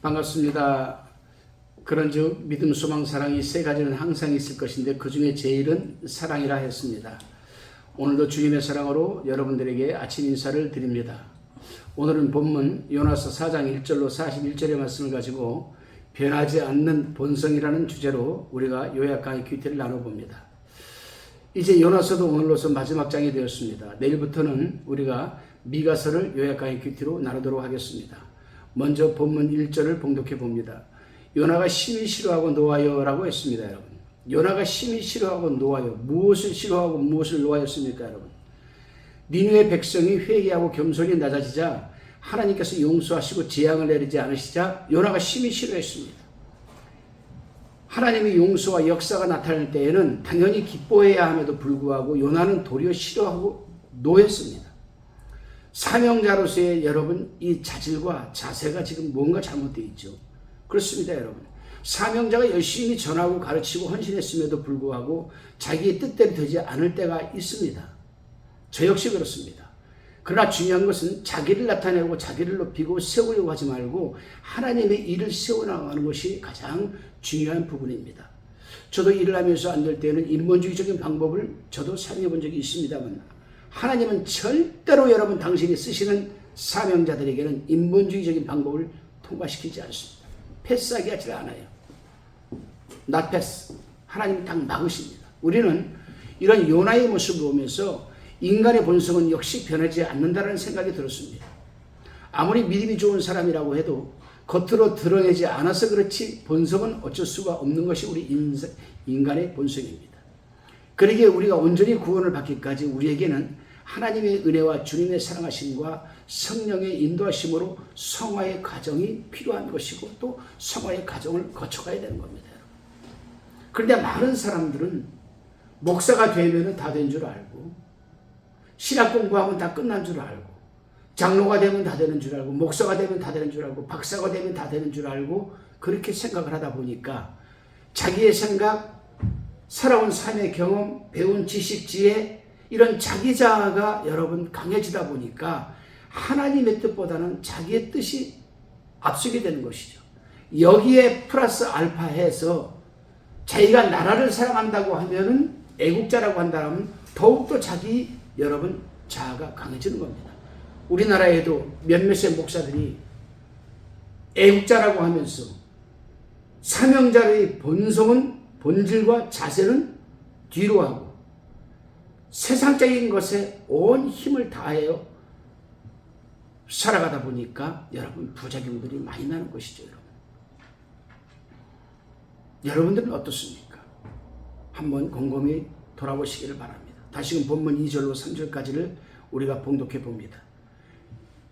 반갑습니다. 그런즉 믿음, 소망, 사랑이 세 가지는 항상 있을 것인데 그 중에 제일은 사랑이라 했습니다. 오늘도 주님의 사랑으로 여러분들에게 아침 인사를 드립니다. 오늘은 본문 요나서 4장 1절로 41절의 말씀을 가지고 변하지 않는 본성이라는 주제로 우리가 요약 강의 큐티를 나눠봅니다. 이제 요나서도 오늘로서 마지막 장이 되었습니다. 내일부터는 우리가 미가서를 요약 강의 큐티로 나누도록 하겠습니다. 먼저 본문 1절을 봉독해 봅니다. 요나가 심히 싫어하고 노하여 라고 했습니다. 여러분, 요나가 심히 싫어하고 노하여, 무엇을 싫어하고 무엇을 노하였습니까? 여러분, 니느웨 백성이 회개하고 겸손히 낮아지자 하나님께서 용서하시고 재앙을 내리지 않으시자 요나가 심히 싫어했습니다. 하나님의 용서와 역사가 나타날 때에는 당연히 기뻐해야 함에도 불구하고 요나는 도리어 싫어하고 노했습니다. 사명자로서의 여러분, 이 자질과 자세가 지금 뭔가 잘못되어 있죠. 그렇습니다. 여러분, 사명자가 열심히 전하고 가르치고 헌신했음에도 불구하고 자기의 뜻대로 되지 않을 때가 있습니다. 저 역시 그렇습니다. 그러나 중요한 것은 자기를 나타내고 자기를 높이고 세우려고 하지 말고 하나님의 일을 세워나가는 것이 가장 중요한 부분입니다. 저도 일을 하면서 안 될 때는 인본주의적인 방법을 저도 사용해 본 적이 있습니다만 하나님은 절대로 여러분 당신이 쓰시는 사명자들에게는 인본주의적인 방법을 통과시키지 않습니다. 패스하게 하지 않아요. not pass. 하나님은 딱 막으십니다. 우리는 이런 요나의 모습을 보면서 인간의 본성은 역시 변하지 않는다는 생각이 들었습니다. 아무리 믿음이 좋은 사람이라고 해도 겉으로 드러내지 않아서 그렇지 본성은 어쩔 수가 없는 것이 우리 인간의 본성입니다. 그러기에 우리가 온전히 구원을 받기까지 우리에게는 하나님의 은혜와 주님의 사랑하심과 성령의 인도하심으로 성화의 과정이 필요한 것이고 또 성화의 과정을 거쳐가야 되는 겁니다. 그런데 많은 사람들은 목사가 되면 다 된 줄 알고 신학 공부하면 다 끝난 줄 알고 장로가 되면 다 되는 줄 알고 목사가 되면 다 되는 줄 알고 박사가 되면 다 되는 줄 알고 그렇게 생각을 하다 보니까 자기의 생각, 살아온 삶의 경험, 배운 지식, 지혜 이런 자기 자아가 여러분 강해지다 보니까 하나님의 뜻보다는 자기의 뜻이 앞서게 되는 것이죠. 여기에 플러스 알파 해서 자기가 나라를 사랑한다고 하면은 애국자라고 한다면 더욱더 자기 여러분 자아가 강해지는 겁니다. 우리나라에도 몇몇의 목사들이 애국자라고 하면서 사명자의 본질과 자세는 뒤로 하고 세상적인 것에 온 힘을 다하여 살아가다 보니까 여러분 부작용들이 많이 나는 것이죠. 여러분들은 어떻습니까? 한번 곰곰이 돌아보시기를 바랍니다. 다시금 본문 2절로 3절까지를 우리가 봉독해 봅니다.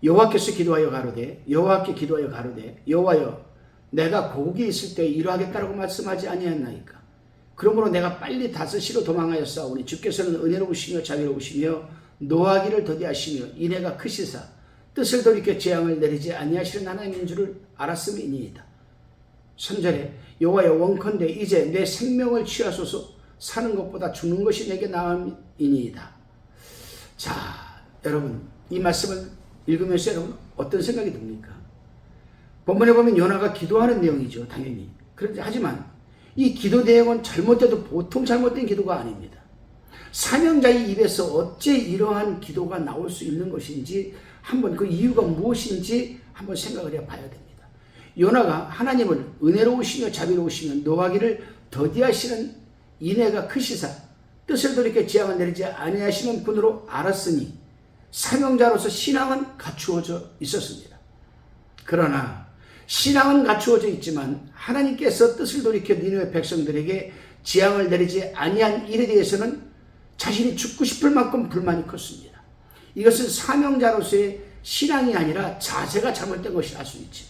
여호와께서 기도하여 가로되 여호와께 기도하여 가로되 여호와여 내가 고국에 있을 때 이러하겠다라고 말씀하지 아니하였나이까. 그러므로 내가 빨리 다스시로 도망하였사오니 주께서는 은혜로우시며 자비로우시며 노하기를 더디하시며 인애가 크시사 뜻을 돌이켜 재앙을 내리지 아니하시는 하나님인 줄을 알았음이니이다. 3절에 여호와여 원컨대 이제 내 생명을 취하소서 사는 것보다 죽는 것이 내게 나음이니이다. 자, 여러분 이 말씀을 읽으면서 여러분 어떤 생각이 듭니까? 본문에 보면 요나가 기도하는 내용이죠. 당연히. 하지만 이 기도 내용은 잘못돼도 보통 잘못된 기도가 아닙니다. 사명자의 입에서 어째 이러한 기도가 나올 수 있는 것인지 한번 그 이유가 무엇인지 한번 생각을 해봐야 됩니다. 요나가 하나님을 은혜로우시며 자비로우시며 노하기를 더디하시는 인애가 크시사 뜻을 돌이켜 재앙을 내리지 아니하시는 분으로 알았으니 사명자로서 신앙은 갖추어져 있었습니다. 그러나 신앙은 갖추어져 있지만 하나님께서 뜻을 돌이켜 니느웨 백성들에게 재앙을 내리지 아니한 일에 대해서는 자신이 죽고 싶을 만큼 불만이 컸습니다. 이것은 사명자로서의 신앙이 아니라 자세가 잘못된 것이라 할 수 있지.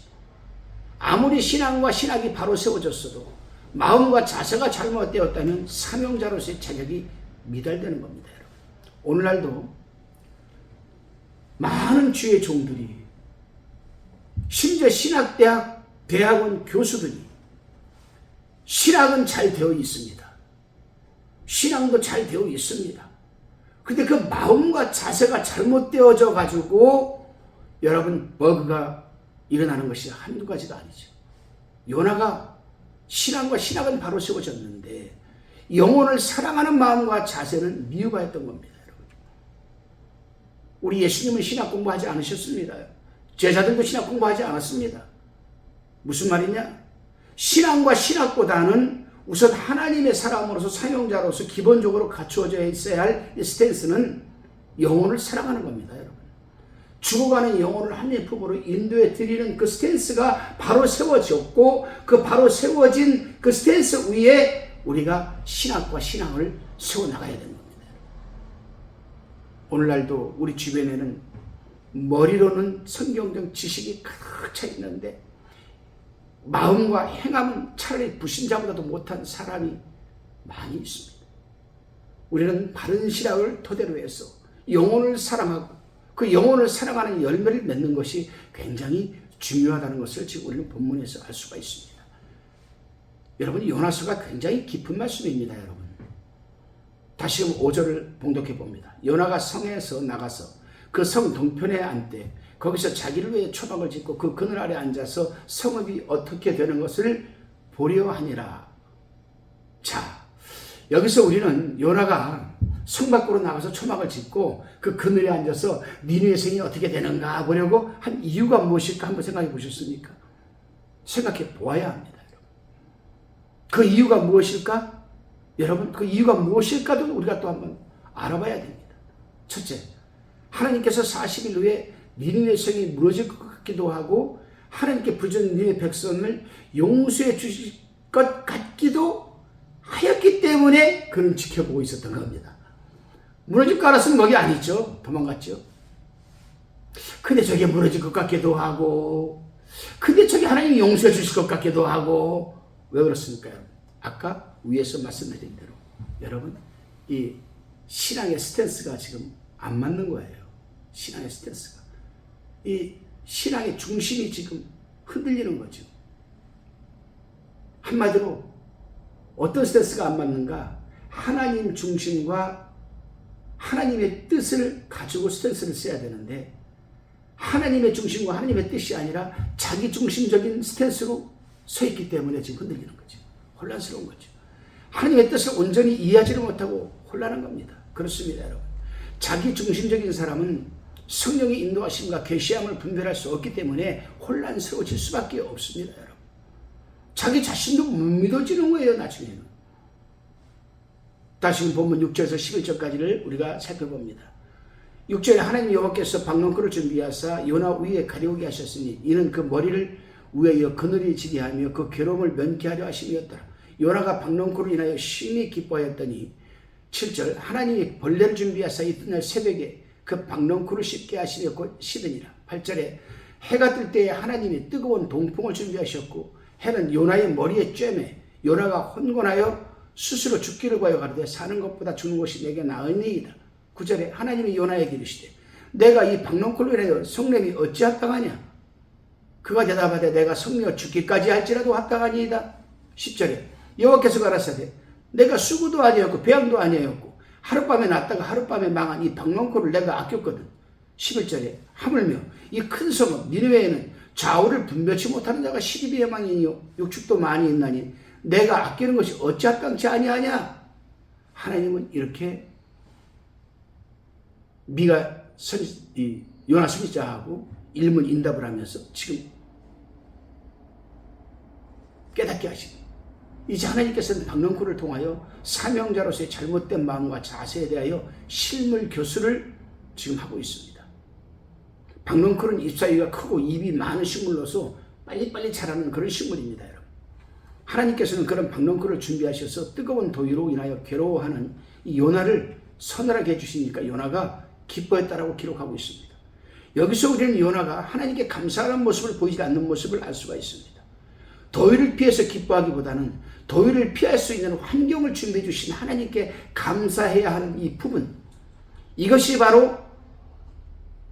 아무리 신앙과 신학이 바로 세워졌어도 마음과 자세가 잘못되었다면 사명자로서의 자격이 미달되는 겁니다. 여러분. 오늘날도 많은 주의 종들이 심지어 신학대학, 대학원 교수들이 신학은 잘 되어 있습니다. 신앙도 잘 되어 있습니다. 근데 그 마음과 자세가 잘못되어져 가지고 여러분 버그가 일어나는 것이 한두 가지가 아니죠. 요나가 신앙과 신학은 바로 세워졌는데 영혼을 사랑하는 마음과 자세는 미흡하였던 겁니다. 여러분. 우리 예수님은 신학 공부하지 않으셨습니다. 제자들도 신학 공부하지 않았습니다. 무슨 말이냐? 신앙과 신학보다는 우선 하나님의 사람으로서 사명자로서 기본적으로 갖추어져 있어야 할 스탠스는 영혼을 사랑하는 겁니다. 여러분. 죽어가는 영혼을 하나님의 품으로 인도해 드리는 그 스탠스가 바로 세워졌고 그 바로 세워진 그 스탠스 위에 우리가 신학과 신앙을 세워나가야 되는 겁니다. 오늘날도 우리 주변에는 머리로는 성경적 지식이 가득 차 있는데 마음과 행함은 차라리 불신자보다도 못한 사람이 많이 있습니다. 우리는 바른 신학을 토대로 해서 영혼을 사랑하고 그 영혼을 사랑하는 열매를 맺는 것이 굉장히 중요하다는 것을 지금 우리는 본문에서 알 수가 있습니다. 여러분, 요나서가 굉장히 깊은 말씀입니다. 여러분, 다시 5절을 봉독해 봅니다. 요나가 성에서 나가서 그 성 동편에 앉되 거기서 자기를 위해 초막을 짓고 그 그늘 아래 앉아서 성읍이 어떻게 되는 것을 보려 하니라. 자, 여기서 우리는 요나가 성 밖으로 나가서 초막을 짓고 그 그늘에 앉아서 니느웨 성이 어떻게 되는가 보려고 한 이유가 무엇일까 한번 생각해 보셨습니까? 생각해 보아야 합니다. 여러분. 그 이유가 무엇일까? 여러분, 그 이유가 무엇일까도 우리가 또 한번 알아봐야 됩니다. 첫째, 하나님께서 40일 후에 니느웨 성이 무너질 것 같기도 하고 하나님께 부르짖는 니느웨 백성을 용서해 주실 것 같기도 하였기 때문에 그는 지켜보고 있었던 겁니다. 무너질 거 알았으면 거기 안 있죠. 도망갔죠. 근데 저게 무너질 것 같기도 하고 근데 저게 하나님이 용서해 주실 것 같기도 하고 왜 그렇습니까? 아까 위에서 말씀드린 대로 여러분, 이 신앙의 스탠스가 지금 안 맞는 거예요. 신앙의 스탠스가. 이 신앙의 중심이 지금 흔들리는 거죠. 한마디로 어떤 스탠스가 안 맞는가? 하나님 중심과 하나님의 뜻을 가지고 스탠스를 써야 되는데 하나님의 중심과 하나님의 뜻이 아니라 자기 중심적인 스탠스로 서 있기 때문에 지금 흔들리는 거죠. 혼란스러운 거죠. 하나님의 뜻을 온전히 이해하지를 못하고 혼란한 겁니다. 그렇습니다, 여러분. 자기 중심적인 사람은 성령의 인도하심과 계시함을 분별할 수 없기 때문에 혼란스러워질 수밖에 없습니다, 여러분. 자기 자신도 못 믿어지는 거예요, 나중에는. 다시 본문 6절에서 11절까지를 우리가 살펴봅니다. 6절에 하나님 여호와께서 박넝쿨을 준비하사 요나 위에 가려우게 하셨으니 이는 그 머리를 위하여 그늘이 지게 하며 그 괴로움을 면케하려 하심이었더라. 요나가 박넝쿨을 인하여 심히 기뻐하였더니 7절 하나님이 벌레를 준비하사 이튿날 새벽에 그 박넝쿨을 씹게 하시며 곧 씻으니라. 8절에 해가 뜰 때에 하나님이 뜨거운 동풍을 준비하셨고 해는 요나의 머리에 쬐매 요나가 혼곤하여 스스로 죽기를 구하여 가로되 사는 것보다 죽는 것이 내게 나으니이다. 9절에 하나님이 요나에게 이르시되 내가 이 박넝쿨로 인하여 성냄이 어찌 합당하냐? 그가 대답하되 내가 성내어 죽기까지 할지라도 합당하니이다. 10절에 여호와께서 가라사대 내가 수구도 아니었고 배양도 아니었고 하룻밤에 났다가 하룻밤에 망한 이 박넝쿨을 내가 아꼈거든. 11절에 하물며 이 큰 성읍 니느웨에는 좌우를 분별치 못하는 자가 12의 망이요 육축도 많이 있나니 내가 아끼는 것이 어찌 합당치 아니하냐? 하나님은 이렇게 미가 요나 선지자하고 일문인답을 하면서 지금 깨닫게 하십니다. 이제 하나님께서는 박넝쿨을 통하여 사명자로서의 잘못된 마음과 자세에 대하여 실물 교수를 지금 하고 있습니다. 박넝쿨은 잎사귀가 크고 입이 많은 식물로서 빨리빨리 자라는 그런 식물입니다. 여러분. 하나님께서는 그런 박넝쿨을 준비하셔서 뜨거운 더위로 인하여 괴로워하는 이 요나를 서늘하게 해주시니까 요나가 기뻐했다라고 기록하고 있습니다. 여기서 우리는 요나가 하나님께 감사하는 모습을 보이지 않는 모습을 알 수가 있습니다. 더위를 피해서 기뻐하기보다는 더위를 피할 수 있는 환경을 준비해 주신 하나님께 감사해야 하는 이 부분, 이것이 바로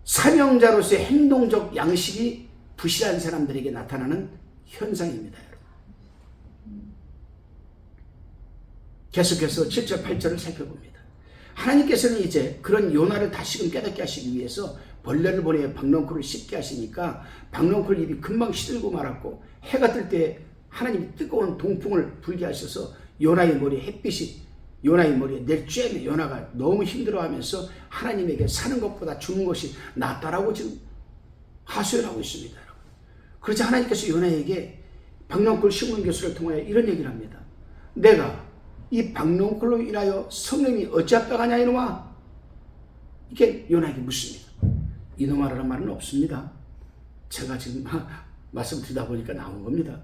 사명자로서의 행동적 양식이 부실한 사람들에게 나타나는 현상입니다. 여러분. 계속해서 7절 8절을 살펴봅니다. 하나님께서는 이제 그런 요나를 다시금 깨닫게 하시기 위해서 벌레를 보내 박넝쿨을 씹게 하시니까 박넝쿨 입이 금방 시들고 말았고, 해가 뜰 때 하나님이 뜨거운 동풍을 불게 하셔서 요나의 머리에 햇빛이 요나의 머리에 내쬐면 요나가 너무 힘들어하면서 하나님에게 사는 것보다 죽는 것이 낫다라고 지금 하소연 하고 있습니다. 여러분. 그러자 하나님께서 요나에게 박넝쿨 심은 교수를 통하여 이런 얘기를 합니다. 내가 이 박넝쿨로 인하여 성령이 어찌합당하냐 이놈아. 이게 요나에게 묻습니다. 이놈아라는 말은 없습니다. 제가 지금 말씀드리다 보니까 나온 겁니다.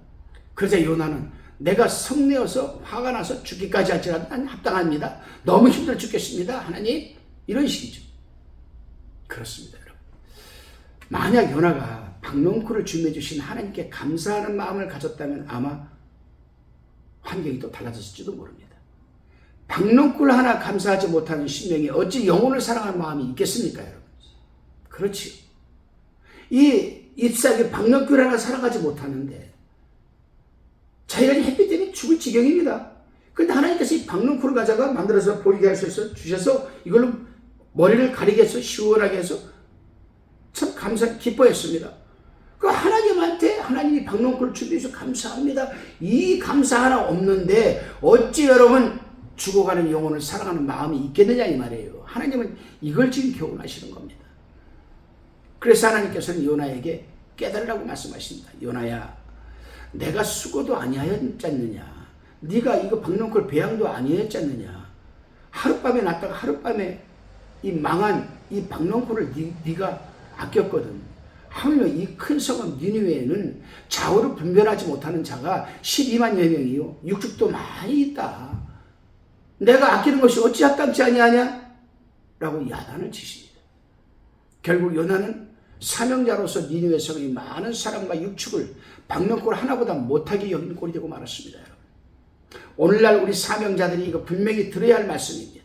그러자 요나는 내가 성내어서 화가 나서 죽기까지 할지라도 난 합당합니다. 너무 힘들어 죽겠습니다. 하나님. 이런 식이죠. 그렇습니다, 여러분. 만약 요나가 박넝쿨을 준비해 주신 하나님께 감사하는 마음을 가졌다면 아마 환경이 또 달라졌을지도 모릅니다. 박넝쿨 하나 감사하지 못하는 심령이 어찌 영혼을 사랑하는 마음이 있겠습니까, 여러분? 그렇지요. 이 잎사귀 박넝쿨 하나 사랑하지 못하는데 자기가 햇빛 때문에 죽을 지경입니다. 그런데 하나님께서 이 박넝쿨을 가져가 만들어서 보이게 하셔서 주셔서 이걸로 머리를 가리게 해서 시원하게 해서 참 기뻐했습니다. 그 하나님한테 하나님이 박넝쿨을 준비해 주셔서 감사합니다. 이 감사 하나 없는데 어찌 여러분 죽어가는 영혼을 사랑하는 마음이 있겠느냐 이 말이에요. 하나님은 이걸 지금 교훈하시는 겁니다. 그래서 하나님께서는 요나에게 깨달으라고 말씀하십니다. 요나야, 내가 수고도 아니하였지 않느냐. 네가 이거 박넝쿨 배양도 아니하였지 않느냐. 하룻밤에 났다가 하룻밤에 이 망한 이 박넝쿨을 네가 아꼈거든. 하물며 이 큰 성읍 니느웨에는 좌우를 분별하지 못하는 자가 12만여 명이요 육축도 많이 있다. 내가 아끼는 것이 어찌 합당치 아니하냐? 라고 야단을 치십니다. 결국 요나는 사명자로서 니느웨 성의 많은 사람과 육축을 박넝쿨 하나보다 못하게 여기는 꼴이 되고 말았습니다. 여러분. 오늘날 우리 사명자들이 이거 분명히 들어야 할 말씀입니다.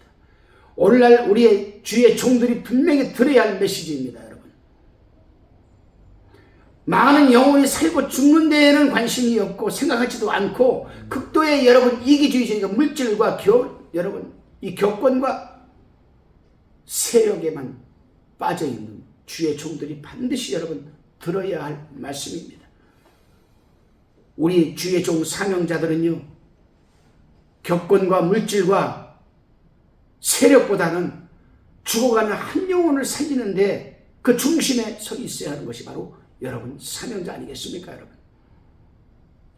오늘날 우리의 주의 종들이 분명히 들어야 할 메시지입니다. 여러분. 많은 영혼이 살고 죽는 데에는 관심이 없고 생각하지도 않고 극도의 여러분 이기주의적인 물질과 여러분 이 격권과 세력에만 빠져있는 주의 종들이 반드시 여러분 들어야 할 말씀입니다. 우리 주의 종 사명자들은요, 격권과 물질과 세력보다는 죽어가는 한 영혼을 살리는데 그 중심에 서 있어야 하는 것이 바로 여러분 사명자 아니겠습니까, 여러분?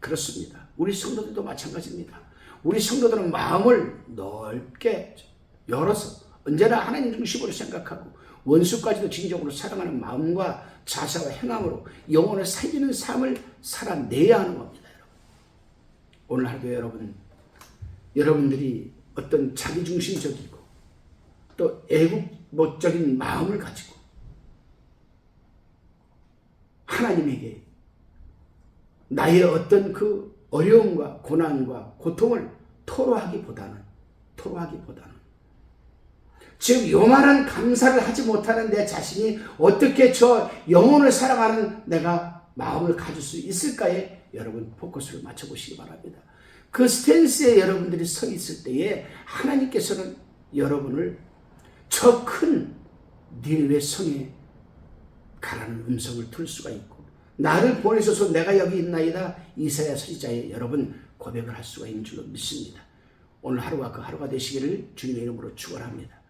그렇습니다. 우리 성도들도 마찬가지입니다. 우리 성도들은 마음을 넓게 열어서 언제나 하나님 중심으로 생각하고 원수까지도 진정으로 사랑하는 마음과 자세와 행함으로 영혼을 살리는 삶을 살아내야 하는 겁니다. 여러분. 오늘 하루도 여러분들이 어떤 자기중심적이고 또 애국적인 마음을 가지고 하나님에게 나의 어떤 그 어려움과 고난과 고통을 토로하기보다는 즉 요만한 감사를 하지 못하는 내 자신이 어떻게 저 영혼을 사랑하는 내가 마음을 가질 수 있을까에 여러분 포커스를 맞춰보시기 바랍니다. 그 스탠스에 여러분들이 서 있을 때에 하나님께서는 여러분을 저 큰 니느웨 성에 가라는 음성을 들을 수가 있고 나를 보내셔서 내가 여기 있나이다 이사야 선지자의 여러분 고백을 할 수가 있는 줄로 믿습니다. 오늘 하루가 그 하루가 되시기를 주님의 이름으로 축원합니다.